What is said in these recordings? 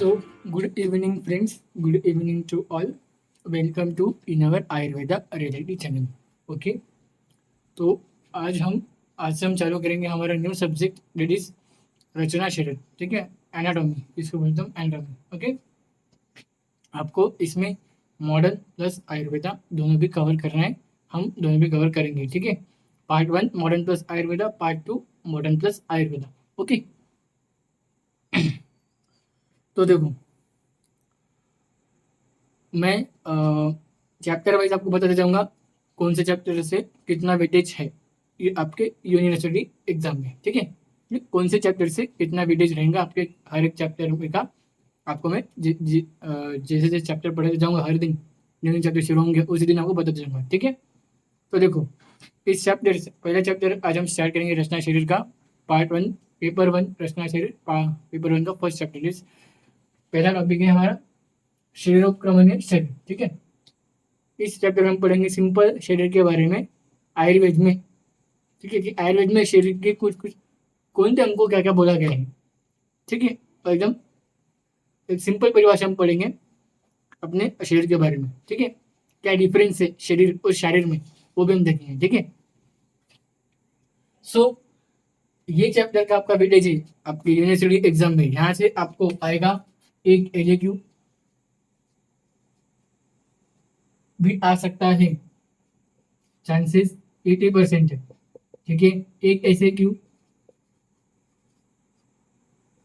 So, good evening, friends. Good evening to all. Welcome to in our Ayurveda reality channel. Okay, तो आज से हम चालू करेंगे हमारा न्यू सब्जेक्ट दैट इज रचना शरीर. ठीक है, एनाटॉमी, इसको बोलते हैं एनाटॉमी. ओके, आपको इसमें मॉडर्न प्लस आयुर्वेदा दोनों भी कवर करना है. हम दोनों भी कवर करेंगे. ठीक है, part 1 modern plus Ayurveda, part 2 modern plus Ayurveda. Okay, तो देखो, मैं चैप्टर वाइज आपको बताते जाऊंगा कौन से चैप्टर से कितना वेटेज है ये आपके यूनिवर्सिटी एग्जाम में. ठीक है, ये कौन से चैप्टर से कितना वेटेज रहेगा आपके हर एक चैप्टर में का आपको मैं जैसे जैसे चैप्टर पढ़ाते जाऊंगा हर दिन न्यू चैप्टर शुरू होंगे उसी दिन आपको बताते जाऊंगा. ठीक है, तो देखो, इस चैप्टर से पहला चैप्टर आज हम स्टार्ट करेंगे रचना शरीर का पार्ट 1 पेपर 1 रचना शरीर पेपर 1 का फर्स्ट चैप्टर. इस पहला टॉपिक है हमारा शरीरोपक्रमण शरीर. ठीक है, इस चैप्टर में हम पढ़ेंगे सिंपल शरीर के बारे में आयुर्वेद में. ठीक है, कि आयुर्वेद में शरीर के कुछ कुछ कौन से अंगों क्या क्या बोला गया है. ठीक है, तो एकदम एक सिंपल परिभाषा हम पढ़ेंगे अपने शरीर के बारे में. ठीक है, क्या डिफरेंस है शरीर और शारीर में वो भी हम देखेंगे. ठीक है, सो ये चैप्टर का आपका वेटेज है आपके यूनिवर्सिटी एग्जाम में. यहाँ से आपको आएगा एक एलएक्यू भी आ सकता है, चांसेस 80% है. ठीक है, एक ऐसे क्यू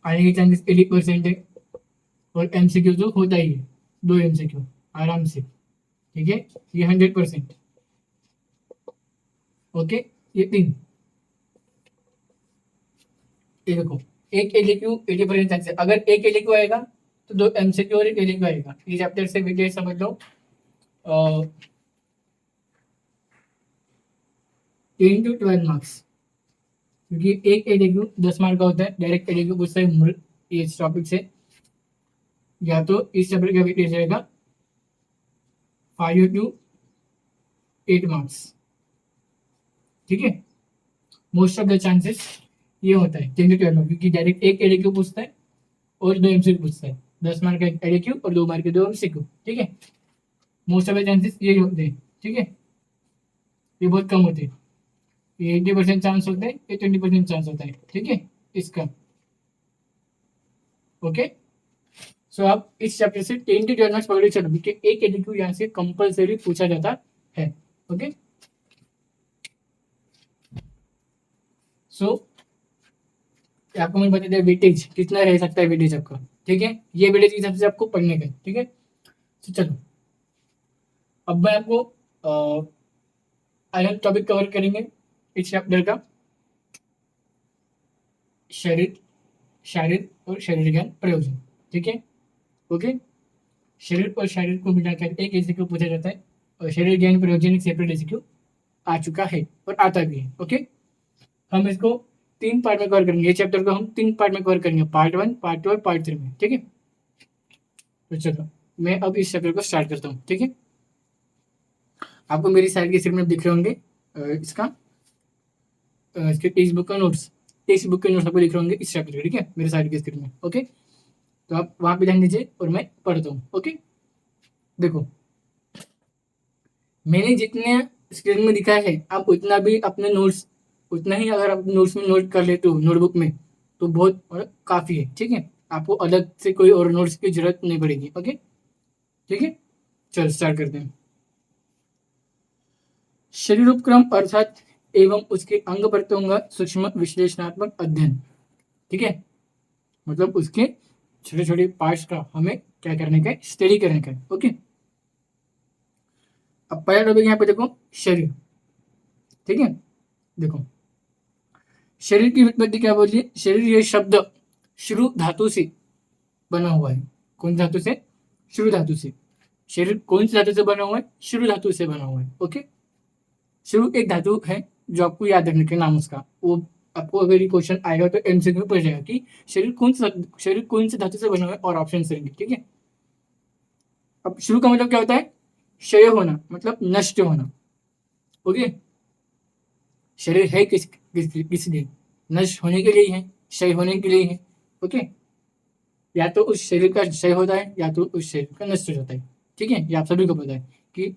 आने के चांसेस 80% है. और एमसीक्यू तो होता ही है, 2 एमसीक्यू आराम से. ठीक है, ये 100%. ओके, ये 3. ये देखो, एक एलक्यू 80% चांसेस. अगर एक एलक्यू आएगा तो 2 एमसीक्यू और एक एलक्यू आएगा. ये चैप्टर से वेटेज समझ लो 10 to 12 मार्क्स, क्योंकि एक एलक्यू 10 मार्क का होता है. डायरेक्ट एलक्यू पूछता है इस टॉपिक से, या तो इस चैप्टर का वेटेज रहेगा 5 to 8 मार्क्स. ठीक है, मोस्ट ऑफ द चांसेस ये होता है 10 to 12 मार्क्स, क्योंकि डायरेक्ट एक एलक्यू पूछता है और 2 एमसीक्यू पूछता है. 10 मार्क का एक एलक्यू और 2 मार्क के 2 एमसीक्यू. ठीक है, मोस्ट ऑफ द चांसेस ये होते हैं. ठीक है, ये बहुत कम होते हैं. ये 80% चांस होता है, ये 20% चांस होता है. ठीक है, इसका. ओके, सो आप इस चैप्टर से 10 to 12 मार्क्स पकड़ के चलो, क्योंकि एक एलक्यू यहाँ से कंपलसरी पूछा जाता है. ओके, सो आपको मैंने बता दिया वेटेज कितना रह सकता है वेटेज आपका. ठीक है, ये वेटेज के हिसाब से आपको पढ़ने का. ठीक है, तो चलो अब मैं आपको अलग टॉपिक कवर करेंगे इस चैप्टर का, शरीर शारीर और शरीर ज्ञान प्रयोजन. ठीक है, ओके, शरीर और शारीर को मिलाकर एक एमसीक्यू पूछा जाता है और शरीर ज्ञान प्रयोजन एक सेपरेट एमसीक्यू आ चुका है और आता भी है. ओके, हम इसको 3 पार्ट में कवर करेंगे. ये चैप्टर को हम 3 पार्ट में कवर करेंगे, पार्ट 1 पार्ट 2 और पार्ट 3 में. ठीक है, तो चलो मैं अब इस चैप्टर को स्टार्ट करता हूँ. ठीक है, आपको मेरी साइड के स्क्रीन में दिख रहे होंगे इसके टेक्स्ट बुक का नोट्स. टेक्स्ट बुक के नोट्स आपको दिख रहे होंगे इस चैप्टर के. ठीक है, मेरे साइड के स्क्रीन में. ओके, तो आप वहां पे ध्यान दीजिए और मैं पढ़ता हूँ. ओके, देखो, मैंने जितने स्क्रीन में दिखा है आप उतना भी अपने नोट्स उतना ही अगर आप नोट्स में नोट कर लेते हो नोटबुक में तो बहुत काफ़ी है. ठीक है, आपको अलग से कोई और नोट्स की जरूरत नहीं पड़ेगी. ओके, ठीक है, चलो स्टार्ट करते हैं. शरीरोपक्रम अर्थात एवं उसके अंग प्रत्यंगों का सूक्ष्म विश्लेषणात्मक अध्ययन. ठीक है, मतलब उसके छोटे छोटे पार्ट्स का हमें क्या करने का है, स्टडी करने का है. ओके, अब पहला टॉपिक यहाँ पे देखो, शरीर. ठीक है, देखो, शरीर की उत्पत्ति क्या बोलिए. शरीर ये शब्द श्रु धातु से बना हुआ है. कौन धातु से? श्रु धातु से. शरीर कौन सी धातु से बना हुआ है? श्रु धातु से बना हुआ है. ओके, श्रु एक धातु है जो आपको याद रखने के नाम उसका. वो आपको अगर ये क्वेश्चन आएगा तो एमसीक्यू में पूछ जाएगा कि शरीर कौन सी धातु से बना हुआ है और ऑप्शन रहेंगे. ठीक है, अब श्रु का मतलब क्या होता है? क्षय होना, मतलब नष्ट होना. ओके, शरीर है किस लिए? नष्ट होने के लिए है, क्षय होने के लिए है. ओके, या तो उस शरीर का क्षय होता है या तो उस शरीर का नष्ट हो जाता है। ठीक है, ये आप सभी को पता है कि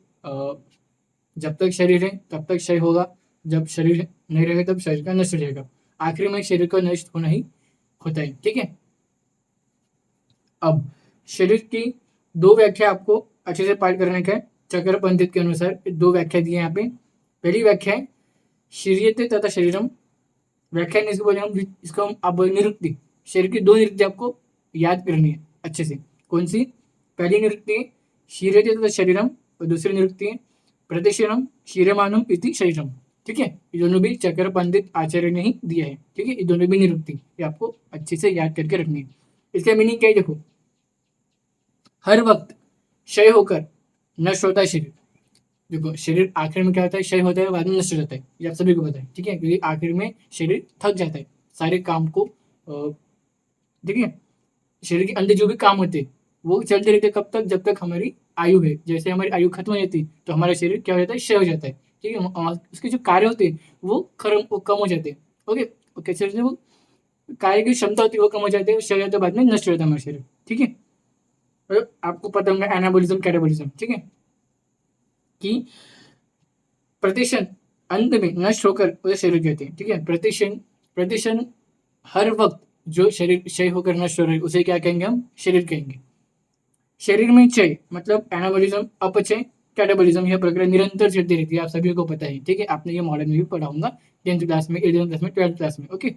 जब तक शरीर है तब तक क्षय होगा, जब शरीर नहीं रहेगा तब शरीर का नष्ट हो जाएगा, आखिर में शरीर का नष्ट होना ही होता है। ठीक है, अब शरीर की दो व्याख्या आपको अच्छे से पाठ करने का है। चक्र पंडित के अनुसार दो व्याख्या दी है यहाँ पे। पहली व्याख्या है शरीयते तथा शरीरम। व्याख्या इसको बोले हम, इसको हम अब निरुक्ति, शरीर की दो निरुक्ति आपको याद करनी है अच्छे से। कौन सी? पहली निरुक्ति है शरीयते तथा शरीरम और दूसरी निरुक्ति है प्रतिशरम क्षीरमानम इति शरीरम। ठीक है, ये दोनों भी चक्र पंडित आचार्य ने ही दिया है। ठीक है, ये दोनों भी निरुक्ति ये आपको अच्छे से याद करके रखनी है। इसका मीनिंग क्या है देखो, हर वक्त क्षय होकर नष्ट होता है शरीर। देखो शरीर आखिर में क्या होता है, क्षय होता है, बाद में नष्ट हो जाता है, ये आप सभी को पता है। ठीक है, क्योंकि आखिर में शरीर थक जाता है सारे काम को। ठीक है, शरीर के अंदर जो भी काम होते हैं वो चलते रहते कब तक, जब तक हमारी आयु है। जैसे हमारी आयु खत्म हो जाती है तो हमारा शरीर क्या हो जाता है, क्षय हो जाता है। ठीक है, उसके जो कार्य होते हैं वो कम हो जाते हैं। ओके, कैसे होते हैं? वो कार्य की क्षमता होती है वो कम हो जाती है, क्षय हो जाता है, बाद में नष्ट हो जाता है हमारा शरीर। ठीक है, और आपको पता होगा एनाबोलिज्म कैटाबोलिज्म। ठीक है, कि प्रतिशन अंत में नष्ट होकर उसे शरीर कहते हैं। ठीक है, प्रतिशन हर वक्त जो शरीर क्षय होकर नष्ट हो रहा है उसे क्या कहेंगे, हम शरीर कहेंगे। शरीर में क्षय मतलब एनाबोलिज्म, अपचय, कैटाबोलिज्म, यह प्रक्रिया निरंतर चलती रहती है, आप सभी को पता है। ठीक है, आपने ये मॉडल में भी पढ़ा होगा 10th क्लास में, 11th क्लास में, 12th क्लास में। ओके,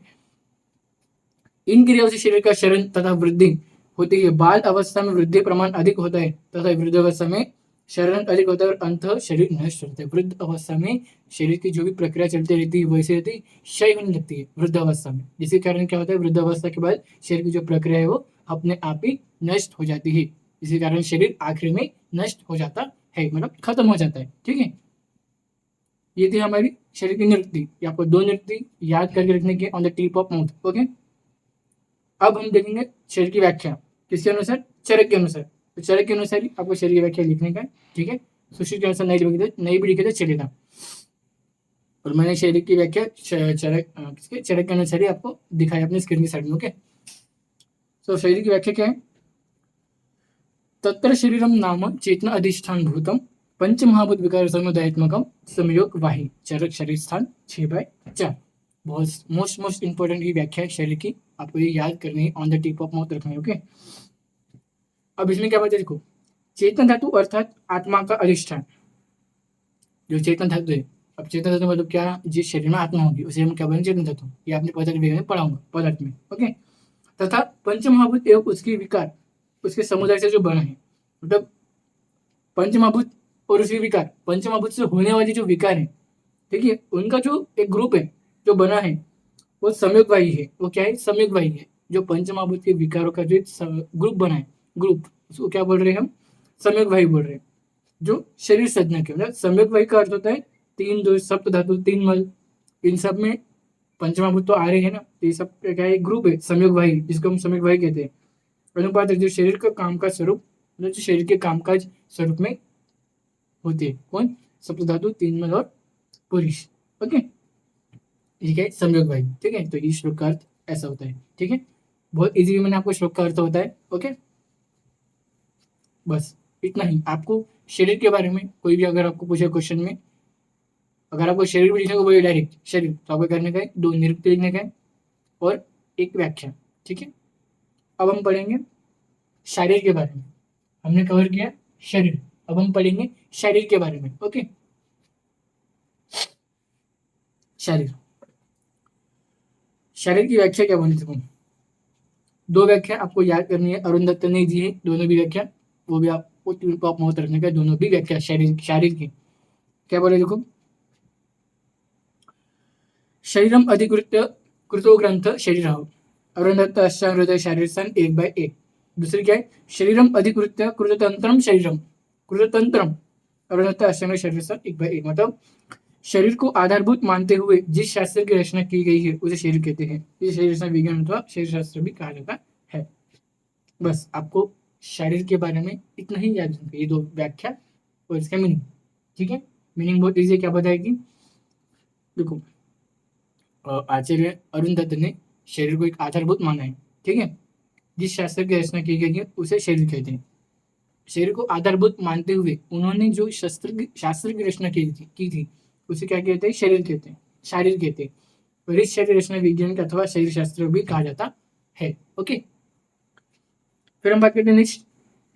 इन क्रियाओं से शरीर का क्षरण तथा वृद्धि होती है। बाल अवस्था में वृद्धि प्रमाण अधिक होता है तथा वृद्धावस्था में क्षरण अधिक होता है और अंत शरीर नष्ट होता है। वृद्ध अवस्था में शरीर की जो भी प्रक्रिया चलती रहती है वैसे रहती, क्षय होने लगती है वृद्धावस्था में, जिसके कारण क्या होता है, वृद्धावस्था के बाद शरीर की जो प्रक्रिया है वो अपने आप ही नष्ट हो जाती है। इसी कारण शरीर आखिर में नष्ट हो जाता है, मतलब खत्म हो जाता है। ठीक है, ये थी हमारी शरीर की नृत्य। आपको दो नृत्य याद करके रखने के on the tip of mouth. Okay, अब हम देखेंगे शरीर की व्याख्या किसके अनुसार, चरक के अनुसार। तो चरक के अनुसार ही आपको शरीर की व्याख्या लिखने का है। ठीक है, सुशील के अनुसार नहीं भी लिखे तो चलेगा। और मैंने शरीर की व्याख्या चरक के अनुसार ही आपको दिखाया अपने स्क्रीन की साइड में। ओके, तो शरीर की व्याख्या क्या है, तत्र शरीरम नाम चेतना अधिष्ठान भूतम पंच महाभूत विकार समुदायात्मकम संयोग वाही चरक शरीर स्थान 6/4। बहुत मोस्ट इंपॉर्टेंट की व्याख्या है शरीर की, आपको ये याद करनी है, on the tip of mouth रखना है। ओके, अब इसमें क्या बात है देखो, चेतन धातु अर्थात आत्मा का अधिष्ठान, जो चेतन धातु है। अब चेतन धातु मतलब क्या, जिस शरीर में आत्मा होगी उसे हम क्या बोलेंगे, चेतन धातु। ये आपने पदार्थ में पढ़ाऊंगा, पदार्थ में। ओके, तथा पंचमहाभूत एवं उसकी विकार उसके समुदाय से जो बना है, मतलब पंचमहाभूत और उसके विकार, पंचमहाभूत से होने वाले जो विकार है, ठीक है, उनका जो एक ग्रुप है जो बना है वो संयोगवाही है। वो क्या है, संयोगवाही है। जो पंचमहाभूत के विकारों का जो ग्रुप बना है, ग्रुप, उसको क्या बोल रहे हैं हम, संयोगवाही बोल रहे हैं। जो शरीर सज्ञा के मतलब संयोगवाही का अर्थ होता है तीन, जो सप्त धातु, तीन मल, इन सब में पंचमहाभूत तो आ रहे हैं ना, ये सब क्या है, ग्रुप है संयोगवाही, जिसको हम संयोगवाही कहते हैं। अनुपात जो शरीर का काम का स्वरूप, जो शरीर के कामकाज स्वरूप में होते हैं। कौन, सप्त धातु, तीन मल और पुरुष। ओके, ठीक है, संयोग भाई। ठीक है, तो इस श्लोक का अर्थ ऐसा होता है। ठीक है, बहुत इजी मैंने आपको श्लोक का अर्थ होता है। ओके, बस इतना ही। आपको शरीर के बारे में कोई भी अगर आपको पूछे क्वेश्चन में, अगर आपको शरीर में लिखने को बोले डायरेक्ट शरीर, तो आपको करने का है दो निरुक्ति लिखने का है और एक व्याख्या। ठीक है, अब हम पढ़ेंगे शरीर के बारे में। हमने कवर किया शरीर, अब हम पढ़ेंगे शरीर के बारे में। ओके, शरीर, शरीर की व्याख्या क्या बोली थी, दो व्याख्या आपको याद करनी है, अरुण दत्त ने दी है दोनों भी व्याख्या, वो भी आपको टॉप माउथ रखने का, दोनों भी व्याख्या शरीर की क्या बोले देखो, शरीरम अधिकृत्य कृतो ग्रंथ शरीर, अरुण दत्त अष्टांग शारीर स्थान 1/1। दूसरी क्या है, शरीरम अधिकृत्य कृततंत्रम शरीरम, कृततंत्रम अरुण दत्त अष्टांग शरीर स्थान 1/1। मतलब शरीर को आधारभूत मानते हुए जिस शास्त्र की रचना की गई है उसे शरीर कहते हैं। इसे शरीर रचना विज्ञान अथवा शरीर शास्त्र भी कहा जाता है। बस आपको शरीर के बारे में इतना ही याद रखना, ये दो व्याख्या और इसका मीनिंग। ठीक है, मीनिंग बहुत इजी है, क्या बताएगी देखो, आचार्य अरुण दत्त ने शरीर को एक आधारभूत माना है। ठीक है, जिस शास्त्र की रचना की गई है उसे शरीर कहते हैं। शरीर को आधारभूत मानते हुए उन्होंने जो शास्त्र की रचना की थी उसे क्या कहते हैं? शरीर कहते हैं, शारीर कहते हैं। और इस शरीर रचना विज्ञान का अथवा शरीर शास्त्र भी कहा जाता है। ओके, फिर हम बात करते हैं नेक्स्ट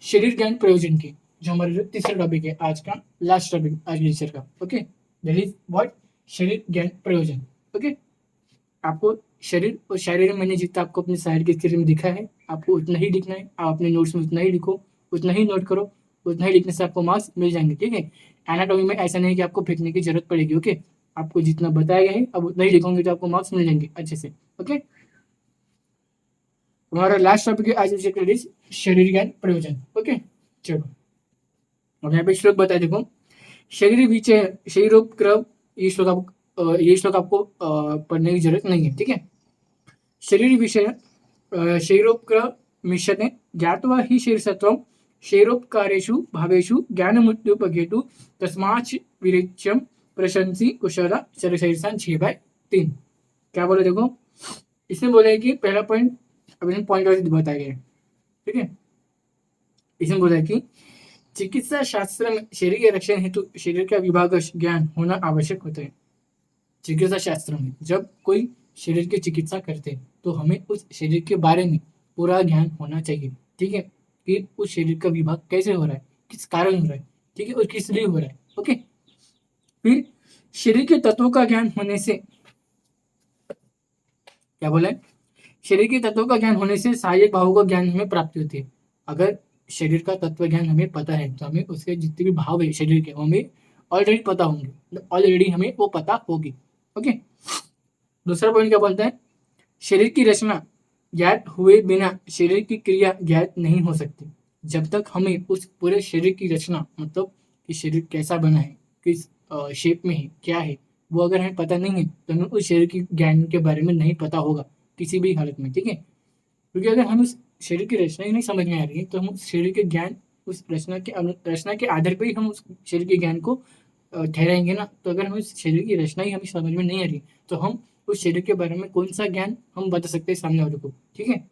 शरीर ज्ञान प्रयोजन की, जो हमारा जो तीसरा टॉपिक है आज का, लास्ट टॉपिक आज लेक्चर का। ओके, दैट इज व्हाट, शरीर ज्ञान प्रयोजन। ओके, आपको शरीर और शारीर मैंने जितना आपको अपने शरीर के स्क्रीन में दिखा है आपको उतना ही लिखना है। आप अपने नोट्स में उतना ही लिखो, उतना ही नोट करो, उतना ही लिखने से आपको मार्क्स मिल जाएंगे। ठीक है, एनाटॉमी में ऐसा नहीं कि आपको फेंकने की जरूरत पड़ेगी। ओके, आपको जितना बताया गया है अब उतना ही लिखोगे तो आपको मार्क्स मिल जाएंगे अच्छे से। ओके, हमारा लास्ट टॉपिक है आज विषय शरीर ज्ञान प्रयोजन। ओके, चलो अब यहाँ पे श्लोक बताए देखो। शरीर विषय शरीरोपक्रम, ये श्लोक आपको पढ़ने की जरूरत नहीं है। ठीक है, शरीर विषय शरीरोपक्रमिष्यते ज्ञात्वा हि शीर्षत्वं शरीरोपकारेषु भावेषु ज्ञानमृत्युपगेतु तस्माच्च विरिच्यं प्रशंसी कुशला शरीरसान 6/3। क्या बोले देखो, इसमें बोला है कि पहला पॉइंट अभी पॉइंट वाइज बताया गया है। ठीक है, इसमें बोला है कि चिकित्सा शास्त्र में शरीर के रक्षण हेतु शरीर का विभाग ज्ञान होना आवश्यक होता है। चिकित्सा शास्त्र में जब कोई शरीर की चिकित्सा करते हैं तो हमें उस शरीर के बारे में पूरा ज्ञान होना चाहिए। ठीक है, कि उस शरीर का विभाग कैसे हो रहा है, किस कारण हो रहा है, ठीक है, और किस लिए हो रहा है। ओके, फिर शरीर के तत्वों का ज्ञान होने से, क्या बोला है, शरीर के तत्वों का ज्ञान होने से सहायक भावों का ज्ञान हमें प्राप्ति होती है। अगर शरीर का तत्व ज्ञान हमें पता है तो हमें उसके जितने भी भाव है शरीर के वो हमें ऑलरेडी पता होंगे, ऑलरेडी हमें वो पता होगी। ओके, दूसरा पॉइंट क्या बोलता है, शरीर की रचना ज्ञात हुए बिना शरीर की क्रिया ज्ञात नहीं हो सकती। जब तक हमें उस पूरे शरीर की रचना, मतलब कि शरीर कैसा बना है, किस शेप में है, क्या है, वो अगर हमें पता नहीं है तो हमें उस शरीर की ज्ञान के बारे में नहीं पता होगा किसी भी हालत में। ठीक है, क्योंकि अगर हम उस शरीर की रचना ही नहीं समझ में आ रही है तो हम उस शरीर के ज्ञान, उस रचना के आधार पर ही हम उस शरीर के ज्ञान को ठहराएंगे ना। तो अगर हमें शरीर की रचना ही हमें समझ में नहीं आ रही तो हम उस शरीर के बारे में कौन सा ज्ञान हम बता सकते हैं सामने वाले को। ठीक है,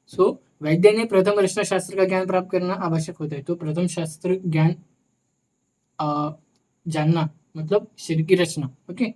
सो वैद्य ने प्रथम रचना शास्त्र का ज्ञान प्राप्त करना आवश्यक होता है। तो प्रथम शास्त्र ज्ञान जानना मतलब शरीर की रचना। ओके,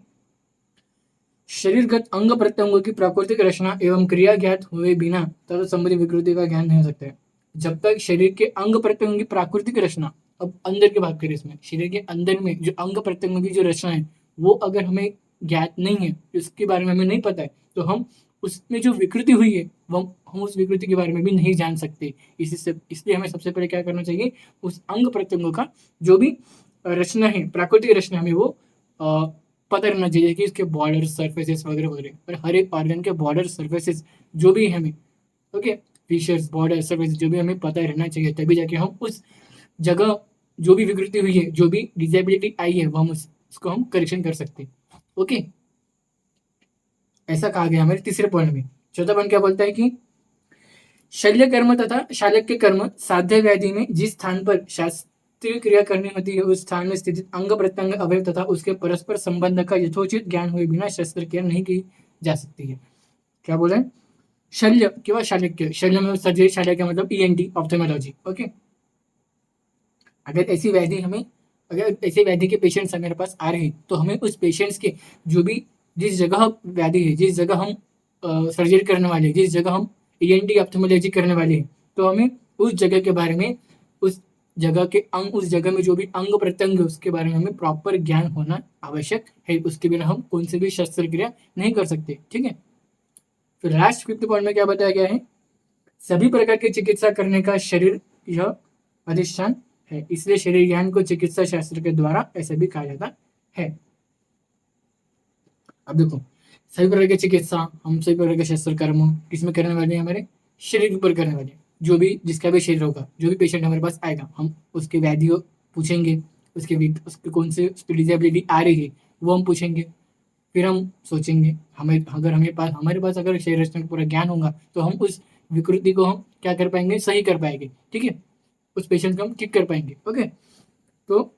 शरीरगत अंग प्रत्यंगों की प्राकृतिक रचना एवं क्रिया ज्ञात हुए बिना तथा संबंधी विकृति का ज्ञान नहीं हो सकता है। जब तक शरीर के अंग प्रत्यंगों की प्राकृतिक रचना, अब अंदर की बात करें, इसमें शरीर के अंदर में जो अंग प्रत्यंगों की जो रचना है वो अगर हमें ज्ञात नहीं है, इसके बारे में हमें नहीं पता है, तो हम उसमें जो विकृति हुई है वो हम उस विकृति के बारे में भी नहीं जान सकते। इसलिए हमें सबसे पहले क्या करना चाहिए, उस अंग प्रत्यंगों का जो भी रचना है, प्राकृतिक रचना में वो पता रहना चाहिए कि इसके बॉर्डर सर्फेसेस वगैरह वगैरह, और हर एक ऑर्गन के बॉर्डर सर्फेसेस जो भी हमें, ओके, फीचर्स बॉर्डर सर्फेस जो भी हमें पता रहना चाहिए, तभी जाके हम उस जगह जो भी विकृति हुई है, जो भी डिजेबिलिटी आई है, वो हम उसको हम करेक्शन कर सकते हैं। ओके, ऐसा कहा गया हमारे तीसरे पॉइंट में। चौथा पॉइंट क्या बोलता है कि शल्य कर्म तथा शालक्य कर्म साध्य व्याधि में जिस स्थान पर शास्त्रीय क्रिया करनी होती है उस स्थान में स्थित अंग प्रत्यंग अवयव तथा उसके परस्पर संबंध का यथोचित ज्ञान हुए बिना शस्त्रक्रिया नहीं की जा सकती है। क्या बोले, शल्य किंवा शालक्य, शल्य में सर्जरी, शालक्य मतलब ईएनटी ऑप्थेमोलॉजी। ओके, अगर ऐसी व्याधि हमें, अगर ऐसे व्याधि के पेशेंट्स हमारे पास आ रहे हैं तो हमें उस पेशेंट्स के जो भी, जिस जगह व्याधि है, जिस जगह हम सर्जरी करने वाले हैं, जिस जगह हम ईएनटी ऑप्थेमोलॉजी करने वाले हैं, तो हमें उस जगह के बारे में, उस जगह के अंग, उस जगह में जो भी अंग प्रत्यंग है उसके बारे में हमें प्रॉपर ज्ञान होना आवश्यक है। उसके बिना हम कौन से भी शस्त्रक्रिया नहीं कर सकते। ठीक है, फिर लास्ट फिफ्थ पॉइंट में क्या बताया गया है, सभी प्रकार की चिकित्सा करने का शरीर यह अधिष्ठान है, इसलिए शरीर ज्ञान को चिकित्सा शास्त्र के द्वारा ऐसे भी कहा जाता है। अब देखो, सभी प्रकार की चिकित्सा, हम सभी प्रकार के शस्त्र कर्म किसमें करने वाले हैं, हमारे शरीर के ऊपर करने वाले हैं। जो भी, जिसका भी शरीर होगा, जो भी पेशेंट हमारे पास आएगा, हम उसके व्याधि पूछेंगे, उसके कौन से डिजेबिलिटी आ रही है वो हम पूछेंगे। फिर हम सोचेंगे, हमें अगर हमारे पास अगर शरीर रचना का पूरा ज्ञान होगा तो हम उस विकृति को हम क्या कर पाएंगे, सही कर पाएंगे। ठीक है, उस पेशेंट को हम ठीक कर पाएंगे। ओके, तो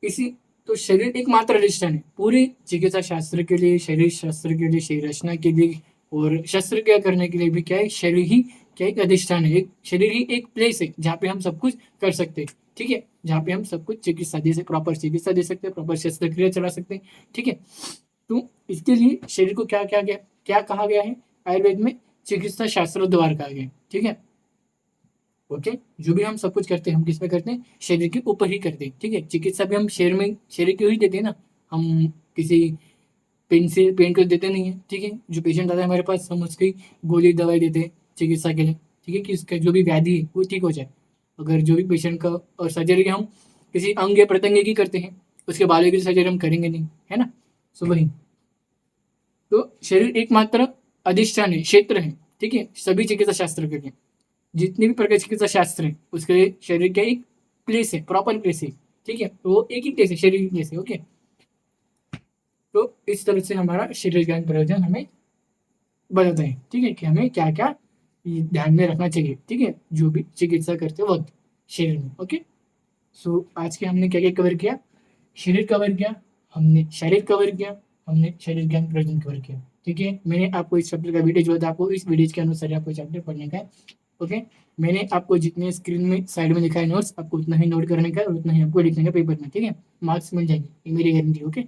इसी, तो शरीर एकमात्र अधिष्ठान है पूरे चिकित्सा शास्त्र के लिए, शरीर शास्त्र के लिए, शरीर रचना के लिए, और शस्त्र क्रिया करने के लिए भी क्या है, शरीर ही क्या एक अधिष्ठान है, एक शरीर ही एक प्लेस है जहाँ पे हम सब कुछ कर सकते हैं, ठीक है, जहाँ पे हम सब कुछ चिकित्सा दे सकते, प्रॉपर चिकित्सा दे सकते हैं, प्रॉपर शस्त्र क्रिया चला सकते हैं, ठीक है। तो इसके लिए शरीर को क्या क्या क्या कहा गया है आयुर्वेद में, चिकित्सा शास्त्र द्वार कहा गया है, ठीक है। ओके, जो भी हम सब कुछ करते हैं हम किस में करते हैं, शरीर के ऊपर ही करते हैं, ठीक है। चिकित्सा भी हम शरीर में, शरीर को ही देते हैं ना, हम किसी पेन को देते नहीं है, ठीक है। जो पेशेंट आता है हमारे पास हम उसकी गोली दवाई देते हैं चिकित्सा के लिए, ठीक है, कि उसका जो भी व्याधि है वो ठीक हो जाए। अगर जो भी पेशेंट का, और सर्जरी हम किसी अंग या प्रत्यंग की करते हैं, उसके बालों की सर्जरी हम करेंगे नहीं, है ना। सो वही, तो शरीर एकमात्र अधिष्ठान है, क्षेत्र है, ठीक है, सभी चिकित्सा शास्त्र के लिए। जितने भी प्रकार के चिकित्सा शास्त्र है उसके लिए शरीर का एक प्लेस है, प्रॉपर प्लेस है, ठीक है। तो वो एक ही प्लेस है, शरीर की प्लेस है, ओके। तो इस तरह से हमारा शरीर ज्ञान प्रयोजन हमें बताते हैं, ठीक है, कि हमें क्या क्या ध्यान में रखना चाहिए, ठीक है, जो भी चिकित्सा करते वक्त शरीर में, ओके। सो आज के हमने क्या क्या कवर किया, शरीर कवर किया, हमने शरीर कवर किया, हमने शरीर ज्ञान प्रयोजन कवर किया, ठीक है। मैंने आपको इस चैप्टर का वीडियो जो था आपको इस वीडियो के अनुसार आपको चैप्टर पढ़ने का है, ओके। मैंने आपको जितने स्क्रीन में साइड में लिखा है नोट्स, आपको उतना ही नोट करने का और उतना ही आपको लिखने का पेपर में, ठीक है। मार्क्स मिल जाएंगे, ये मेरी गारंटी, ओके।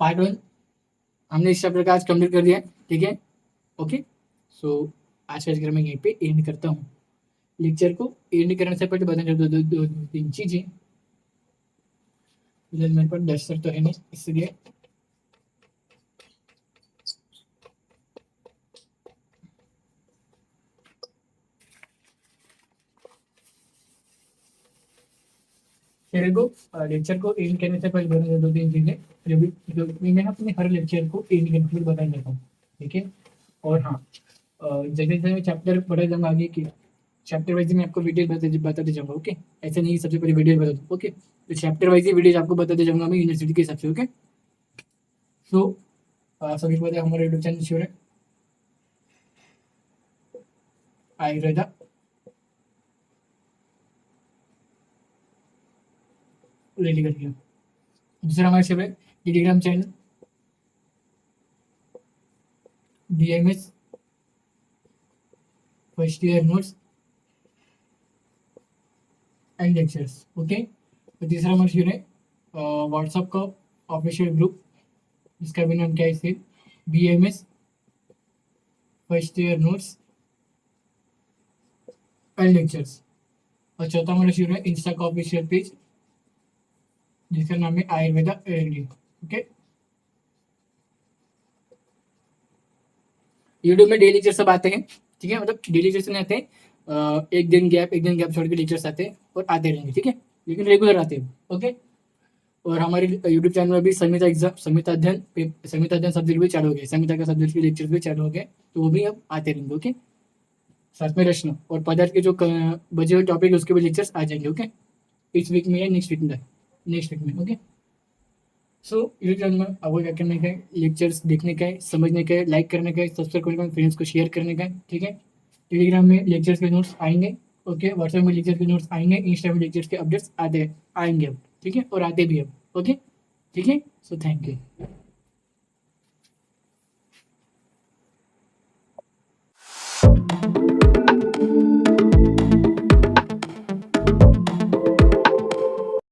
पार्ट 1 हमने इस चैप्टर का आज कंप्लीट कर दिया, ठीक है, ओके। सो आज का लेक्चर मैं यहीं पे एंड करता हूँ। लेक्चर को एंड करने से पहले बताना दो दो दो दो तीन चीजें। मेरे पास डस्टर तो है नहीं, इसलिए शरीर को लेक्चर को एंड करने से पहले बताना दो तीन चीजें, जो मैं अपने हर लेक्चर को एंड करने से पहले बता देता हूँ, ठीक है। और हाँ, जैसे जैसे मैं चैप्टर पढ़ा जाऊंगा आगे की, चैप्टर वाइज मैं आपको वीडियो बताते जाऊंगा, ओके। ऐसे नहीं सबसे पहले वीडियो बता दूँ, ओके। तो चैप्टर वाइज ही वीडियो आपको बताते जाऊंगा मैं यूनिवर्सिटी के हिसाब से, ओके। सो सभी को पता है हमारा यूट्यूब चैनल श्योर है आयुर्वेदा, रेडी कर दिया। दूसरा हमारा श्योर है Telegram channel DMS first year notes and lectures, okay. तो तीसरा हमारा श्योर है व्हाट्सअप का ऑफिशियल ग्रुप, जिसका भी नाम क्या है इसे, BMS first year notes and lectures. और चौथा हमारा शुरू है इंस्टा का ऑफिशियल पेज, जिसका नाम है आयुर्वेदा LLD, ओके। यूट्यूब में डेली लेक्चर सब आते हैं, ठीक है, मतलब डेली लेक्चर नहीं आते हैं, एक दिन गैप छोड़ के लेक्चर्स आते हैं और आते रहेंगे, ठीक है, लेकिन रेगुलर आते हैं, ओके। और हमारे यूट्यूब चैनल में भी संहिता अध्ययन सब्जेक्ट भी चालू हो गए, संहिता का सब्जेक्ट के लेक्चर भी चालू हो गए, तो वो भी अब आते रहेंगे, ओके। साथ में रचना और पदार्थ के जो बचे हुए टॉपिक है उसके भी लेक्चर्स आ जाएंगे, ओके, इस वीक में या नेक्स्ट वीक में, ओके। सो यूट्यूब चैनल में आपको क्या करने का है, लेक्चर्स देखने का है, समझने का है, लाइक करने का है, सब्सक्राइब करने का है, फ्रेंड्स को शेयर करने का है, ठीक है। टेलीग्राम में लेक्चर्स के नोट्स आएंगे, ओके। व्हाट्सएप में लेक्चर के नोट्स आएंगे, इंस्टा में लेक्चर्स के अपडेट्स आते आएंगे अब, ठीक है, और आते भी अब, ओके, ठीक है। So thank you.